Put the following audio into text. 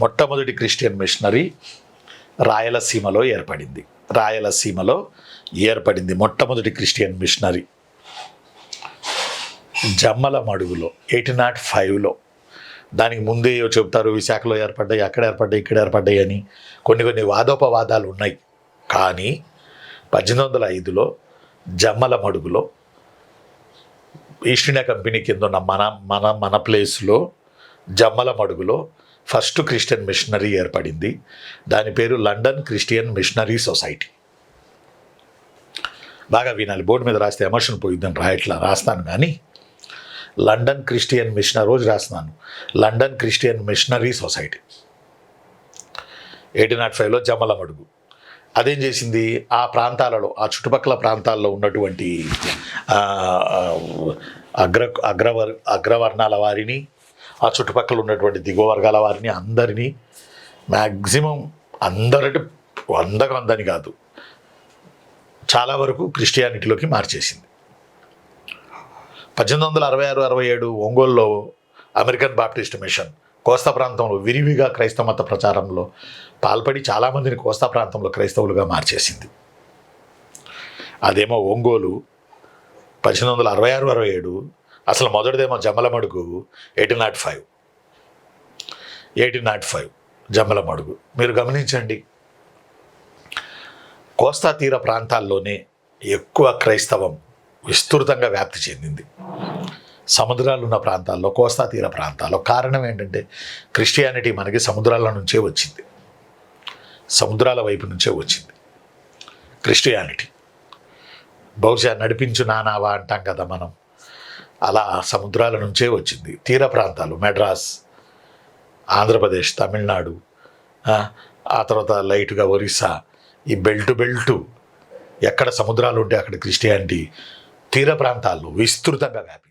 మొట్టమొదటి Christian missionary రాయలసీమలో ఏర్పడింది మొట్టమొదటి క్రిస్టియన్ మిషనరీ జమ్మల మడుగులో 1805లో. దానికి ముందే చెబుతారు విశాఖలో ఏర్పడ్డాయి, అక్కడ ఏర్పడ్డాయి, ఇక్కడ ఏర్పడ్డాయి అని కొన్ని వాదోపవాదాలు ఉన్నాయి. కానీ 1805లో జమ్మల మడుగులో ఈస్ట్ ఇండియా కంపెనీ కింద ఉన్న మన ప్లేస్లో జమ్మల మడుగులో ఫస్ట్ క్రిస్టియన్ మిషనరీ ఏర్పడింది. దాని పేరు లండన్ క్రిస్టియన్ మిషనరీ సొసైటీ. బాగా వినాలి, బోర్డు మీద రాస్తే ఎమోషన్ పోయిద్దని రాస్తాను కానీ లండన్ క్రిస్టియన్ మిషనరీ రోజు రాస్తున్నాను. లండన్ క్రిస్టియన్ మిషనరీ సొసైటీ 1805లో జమ్మల మడుగు. అదేం చేసింది, ఆ ప్రాంతాలలో, ఆ చుట్టుపక్కల ప్రాంతాల్లో ఉన్నటువంటి అగ్రవర్ణాల వారిని, ఆ చుట్టుపక్కల ఉన్నటువంటి దిగువ వర్గాల వారిని అందరినీ మ్యాక్సిమం అందరంటే 100 కాదు, చాలా వరకు క్రిస్టియానిటీలోకి మార్చేసింది. 1866-67 ఒంగోలులో అమెరికన్ బాప్టిస్ట్ మిషన్ కోస్తా ప్రాంతంలో విరివిగా క్రైస్తవ మత ప్రచారంలో పాల్పడి చాలామందిని కోస్తా ప్రాంతంలో క్రైస్తవులుగా మార్చేసింది. అదేమో ఒంగోలు 1866-67. అసలు మొదటిదేమో జమ్మల మడుగు 1805 జమ్మల మడుగు. మీరు గమనించండి, కోస్తా తీర ప్రాంతాల్లోనే ఎక్కువ క్రైస్తవం విస్తృతంగా వ్యాప్తి చెందింది. సముద్రాలు ఉన్న ప్రాంతాల్లో, కోస్తా తీర ప్రాంతాల్లో. కారణం ఏంటంటే క్రిస్టియానిటీ మనకి సముద్రాల నుంచే వచ్చింది, సముద్రాల వైపు నుంచే వచ్చింది క్రిస్టియానిటీ. బహుశా నడిపించు నానావా అంటాం కదా మనం, అలా సముద్రాల నుంచే వచ్చింది. తీర ప్రాంతాలు మెడ్రాస్, ఆంధ్రప్రదేశ్, తమిళనాడు, ఆ తర్వాత లైట్గా ఒరిస్సా, ఈ బెల్టు ఎక్కడ సముద్రాలు ఉంటే అక్కడ క్రిస్టియానిటీ తీర ప్రాంతాల్లో విస్తృతంగా వ్యాపించింది.